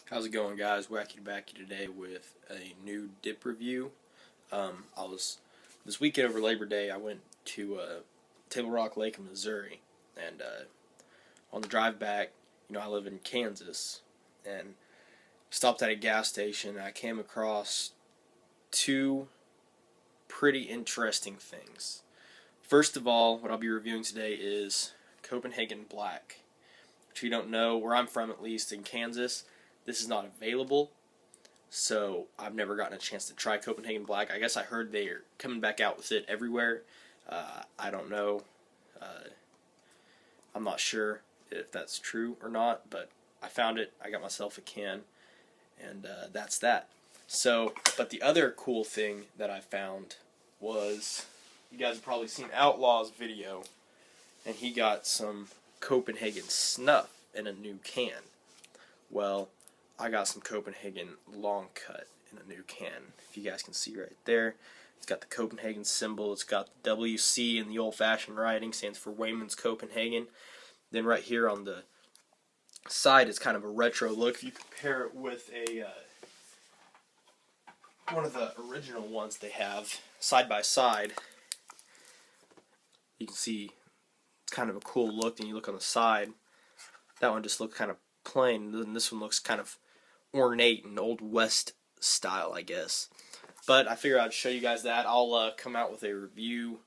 How's it going, guys? Wacky Backy today with a new dip review. This weekend over Labor Day, I went to Table Rock Lake in Missouri, and on the drive back, I live in Kansas, and stopped at a gas station, and I came across two pretty interesting things. First of all, what I'll be reviewing today is Copenhagen Black. If you don't know, where I'm from, at least in Kansas, this is not available, so I've never gotten a chance to try Copenhagen Black. I guess I heard they're coming back out with it everywhere. I don't know. I'm not sure if that's true or not, but I found it. I got myself a can, and that's that. But the other cool thing that I found was, you guys have probably seen Outlaw's video, and he got some Copenhagen snuff in a new can. Well, I got some Copenhagen long cut in a new can. If you guys can see right there, it's got the Copenhagen symbol. It's got the WC in the old-fashioned writing, stands for Wayman's Copenhagen. Then right here on the side is kind of a retro look. If you compare it with one of the original ones they have side by side, you can see it's kind of a cool look. Then you look on the side, that one just looks kind of plain. Then this one looks kind of ornate and Old West style, I guess. But I figured I'd show you guys that. I'll come out with a review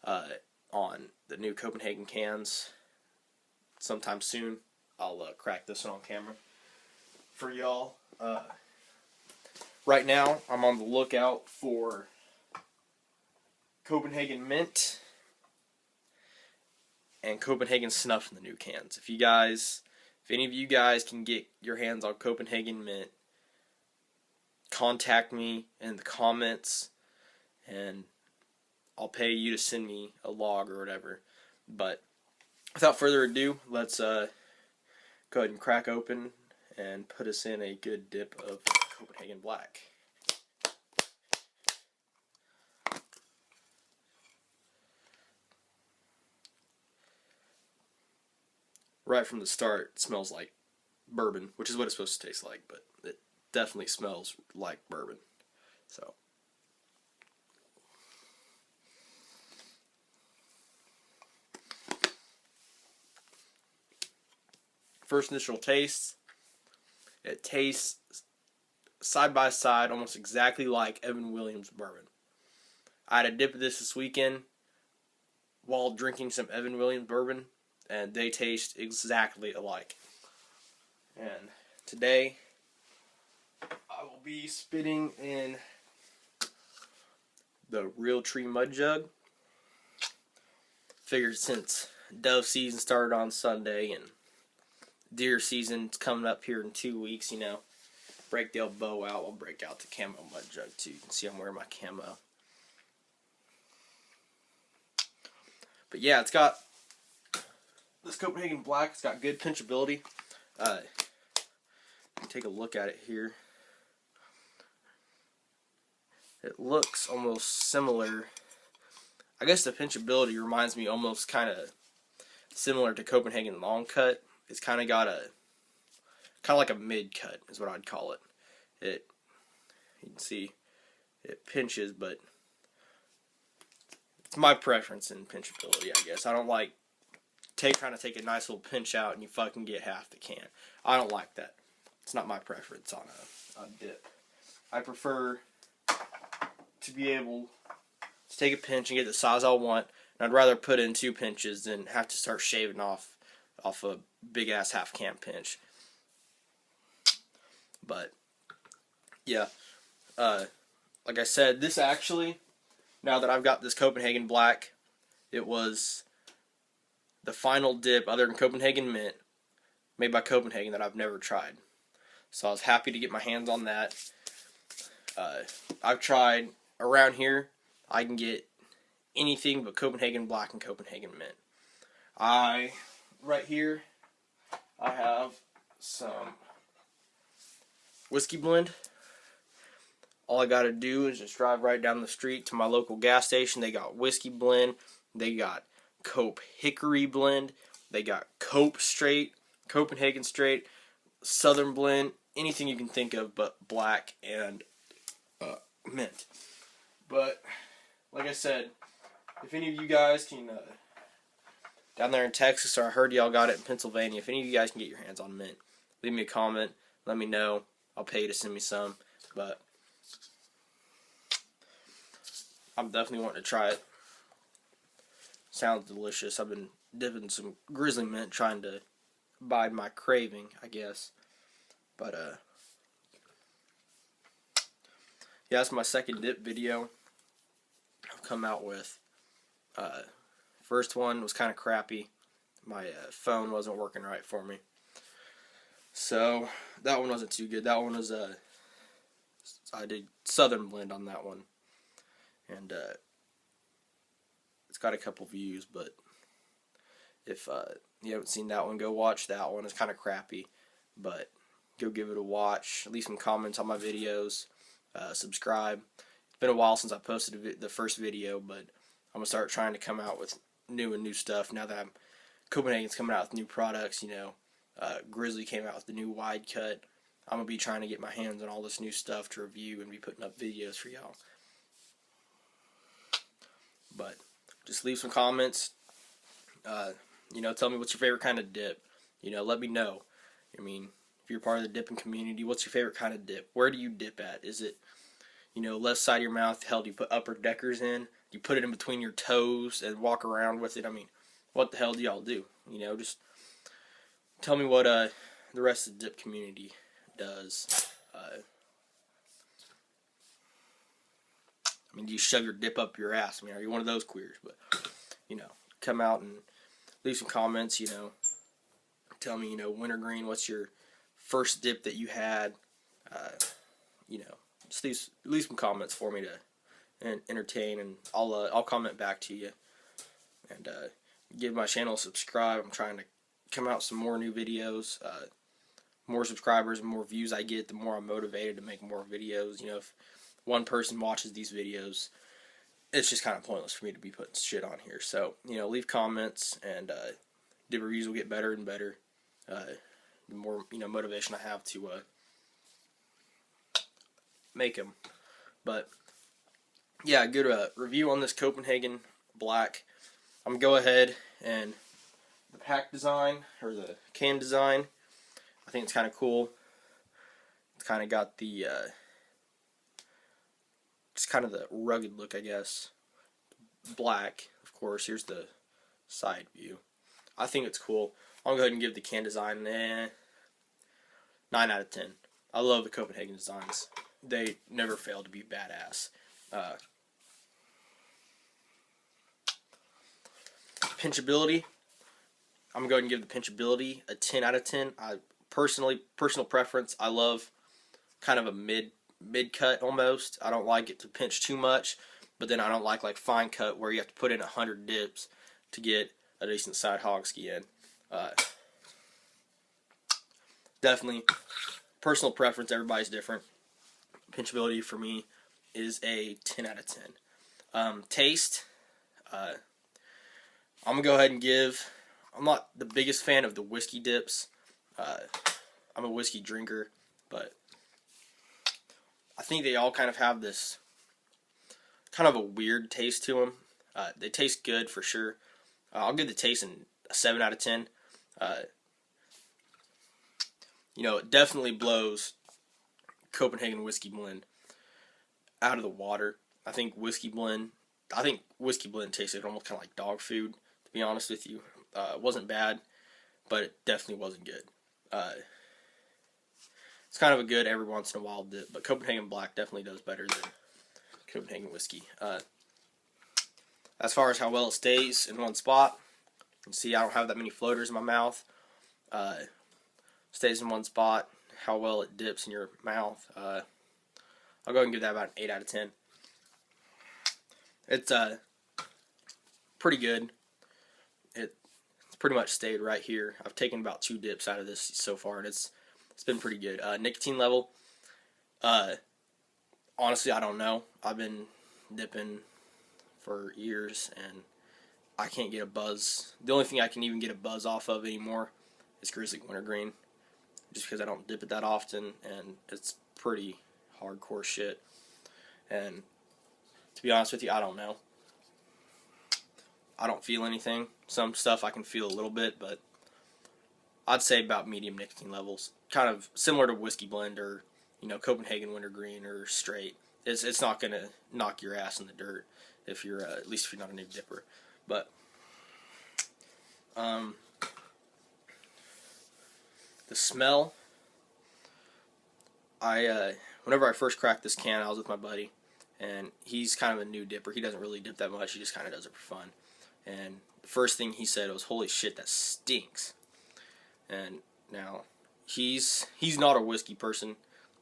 on the new Copenhagen cans sometime soon. I'll crack this one on camera for y'all. Right now, I'm on the lookout for Copenhagen Mint and Copenhagen Snuff in the new cans. If any of you guys can get your hands on Copenhagen Mint, contact me in the comments, and I'll pay you to send me a log or whatever. But without further ado, let's go ahead and crack open and put us in a good dip of Copenhagen Black. Right from the start, it smells like bourbon, which is what it's supposed to taste like, but it definitely smells like bourbon. So, first initial taste, it tastes side by side almost exactly like Evan Williams bourbon. I had a dip of this weekend while drinking some Evan Williams bourbon, and they taste exactly alike. And today, I will be spitting in the Real Tree Mud Jug. Figured since dove season started on Sunday and deer season's coming up here in 2 weeks, break the old bow out, I'll break out the camo mud jug too. You can see I'm wearing my camo. But yeah, it's got this Copenhagen Black. It's got good pinchability. Take a look at it here. It looks almost similar. I guess the pinchability reminds me almost kind of similar to Copenhagen Long Cut. It's kind of got like a mid cut is what I'd call it. You can see it pinches, but it's my preference in pinchability, I guess. I don't like trying to take a nice little pinch out and you fucking get half the can. I don't like that. It's not my preference on a dip. I prefer to be able to take a pinch and get the size I want, and I'd rather put in 2 pinches than have to start shaving off a big ass half can pinch. But yeah, like I said, this actually, now that I've got this Copenhagen Black, it was the final dip other than Copenhagen Mint made by Copenhagen that I've never tried. So I was happy to get my hands on that. I've tried around here, I can get anything but Copenhagen Black and Copenhagen Mint. Right here, I have some whiskey blend. All I gotta do is just drive right down the street to my local gas station. They got whiskey blend, they got Cope Hickory blend, they got Cope Straight, Copenhagen Straight, Southern blend, anything you can think of but black and mint. But like I said, if any of you guys can down there in Texas, or I heard y'all got it in Pennsylvania, if any of you guys can get your hands on mint, leave me a comment, let me know. I'll pay you to send me some, but I'm definitely wanting to try it. Sounds delicious. I've been dipping some grizzly mint, trying to bide my craving, I guess. But yeah, that's my second dip video I've come out with. First one was kind of crappy. My phone wasn't working right for me, so that one wasn't too good. That one was I did Southern Blend on that one, and it's got a couple views. But if you haven't seen that one, go watch that one. It's kind of crappy, but go give it a watch. Leave some comments on my videos. Subscribe. It's been a while since I posted the first video, but I'm gonna start trying to come out with new stuff now that Copenhagen's coming out with new products. You know, Grizzly came out with the new wide cut. I'm gonna be trying to get my hands on all this new stuff to review and be putting up videos for y'all. But just leave some comments. You know, tell me what's your favorite kind of dip. You know, let me know. I mean, if you're part of the dipping community, what's your favorite kind of dip? Where do you dip at? Is it, you know, left side of your mouth? Hell, do you put upper deckers in? Do you put it in between your toes and walk around with it? I mean, what the hell do y'all do? You know, just tell me what the rest of the dip community does. I mean, do you shove your dip up your ass? I mean, are you one of those queers? But, you know, come out and leave some comments, you know. Tell me, you know, wintergreen, what's your first dip that you had? You know, just leave some comments for me to entertain, and I'll comment back to you. And give my channel a subscribe. I'm trying to come out some more new videos. More subscribers and more views I get, the more I'm motivated to make more videos. You know, if one person watches these videos, it's just kind of pointless for me to be putting shit on here. So, you know, leave comments, and dip reviews will get better and better. The more, you know, motivation I have to make them. But yeah, good review on this Copenhagen Black. I'm gonna go ahead and the pack design, or the can design, I think it's kind of cool. It's kind of got the just kind of the rugged look, I guess. Black, of course. Here's the side view. I think it's cool. I'll go ahead and give the can design 9 out of 10. I love the Copenhagen designs. They never fail to be badass. Pinchability. I'm going to give the pinchability a 10 out of 10. Personal preference, I love kind of a mid cut almost. I don't like it to pinch too much, but then I don't like fine cut where you have to put in 100 dips to get a decent side hog ski in. Definitely personal preference, everybody's different. Pinchability for me is a 10 out of 10. Taste, I'm going to go ahead and give, I'm not the biggest fan of the whiskey dips. I'm a whiskey drinker, but I think they all kind of have this kind of a weird taste to them. They taste good for sure. I'll give the taste a 7 out of 10. You know, it definitely blows Copenhagen whiskey blend out of the water. I think whiskey blend tasted almost kind of like dog food, to be honest with you. It wasn't bad, but it definitely wasn't good. It's kind of a good every once in a while dip, but Copenhagen Black definitely does better than Copenhagen whiskey. As far as how well it stays in one spot, you can see I don't have that many floaters in my mouth. Stays in one spot. How well it dips in your mouth. I'll go ahead and give that about an 8 out of 10. It's pretty good. It's pretty much stayed right here. I've taken about 2 dips out of this so far, and it's been pretty good. Nicotine level, honestly, I don't know. I've been dipping for years, and I can't get a buzz. The only thing I can even get a buzz off of anymore is Grizzly Wintergreen. just because I don't dip it that often, and it's pretty hardcore shit. And to be honest with you, I don't know. I don't feel anything. Some stuff I can feel a little bit, but I'd say about medium nicotine levels. Kind of similar to whiskey blend or, Copenhagen Wintergreen or straight. It's not going to knock your ass in the dirt if you're, at least if you're not a new dipper. But, the smell, whenever I first cracked this can, I was with my buddy, and he's kind of a new dipper. He doesn't really dip that much. He just kind of does it for fun. And the first thing he said was, "Holy shit, that stinks." And now he's not a whiskey person.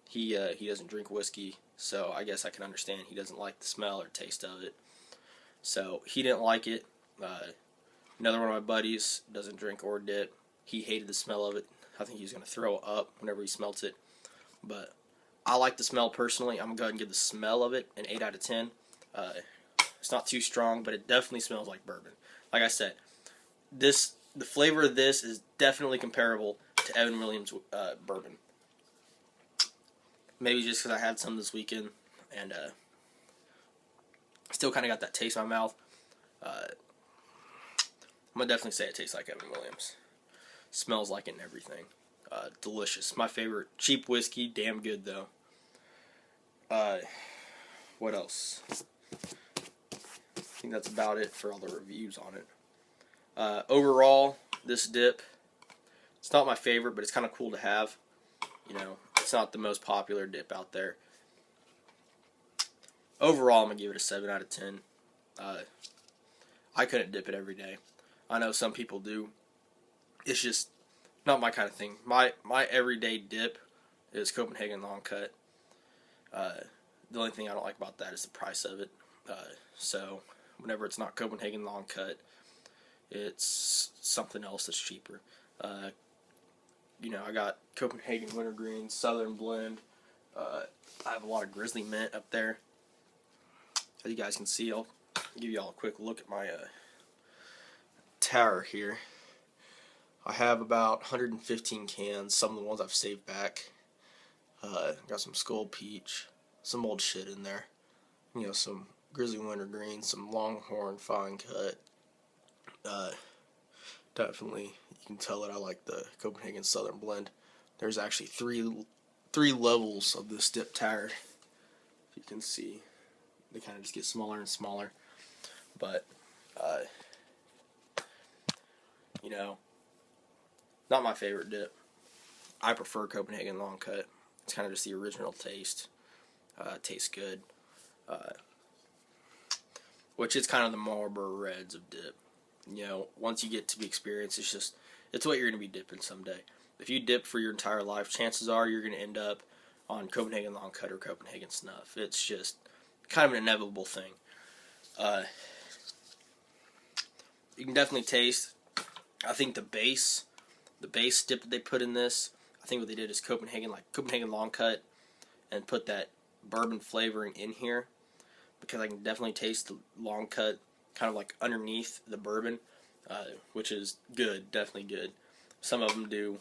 He doesn't drink whiskey, so I guess I can understand he doesn't like the smell or taste of it. So he didn't like it. Another one of my buddies doesn't drink or dip. He hated the smell of it. I think he was going to throw up whenever he smelt it. But I like the smell personally. I'm going to go ahead and give the smell of it an 8 out of 10. It's not too strong, but it definitely smells like bourbon. Like I said, the flavor of this is definitely comparable to Evan Williams bourbon. Maybe just because I had some this weekend, and still kind of got that taste in my mouth. I'm going to definitely say it tastes like Evan Williams. Smells like it and everything. Delicious. My favorite. Cheap whiskey. Damn good, though. What else? I think that's about it for all the reviews on it. Overall, this dip, it's not my favorite, but it's kind of cool to have. It's not the most popular dip out there. Overall, I'm going to give it a 7 out of 10. I couldn't dip it every day. I know some people do. It's just not my kind of thing. My everyday dip is Copenhagen Long Cut. The only thing I don't like about that is the price of it. So whenever it's not Copenhagen Long Cut, it's something else that's cheaper. I got Copenhagen Wintergreen, Southern Blend. I have a lot of Grizzly Mint up there. As you guys can see, I'll give you all a quick look at my tower here. I have about 115 cans, some of the ones I've saved back. Got some Skull Peach, some old shit in there. Some Grizzly Wintergreen, some Longhorn Fine Cut. Definitely, you can tell that I like the Copenhagen Southern Blend. There's actually three levels of this dip tower. If you can see, they kind of just get smaller and smaller. But, not my favorite dip. I prefer Copenhagen Long Cut. It's kind of just the original taste. Tastes good. Which is kind of the Marlboro Reds of dip. Once you get to be experienced, it's what you're going to be dipping someday. If you dip for your entire life, chances are you're going to end up on Copenhagen Long Cut or Copenhagen Snuff. It's just kind of an inevitable thing. You can definitely taste, I think the base dip that they put in this, I think what they did is Copenhagen Long Cut, and put that bourbon flavoring in here, because I can definitely taste the long cut kind of like underneath the bourbon, which is good, definitely good. Some of them do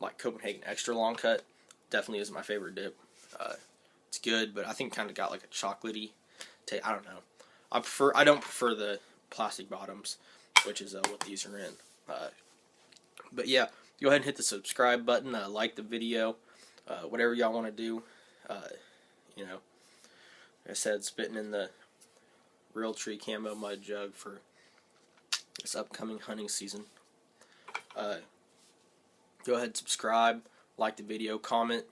like Copenhagen Extra Long Cut. Definitely is my favorite dip. It's good, but I think kind of got like a chocolatey taste. I don't know. I don't prefer the plastic bottoms, which is what these are in. But yeah, go ahead and hit the subscribe button. Like the video. Whatever y'all want to do. Like I said, spitting in the Real Tree Camo Mud Jug for this upcoming hunting season. Go ahead and subscribe, like the video, comment,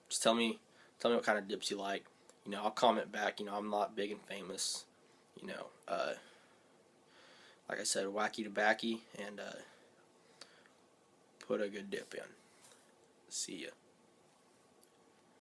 just tell me what kind of dips you like. I'll comment back. I'm not big and famous. Like I said, wacky to backy, and put a good dip in. See ya.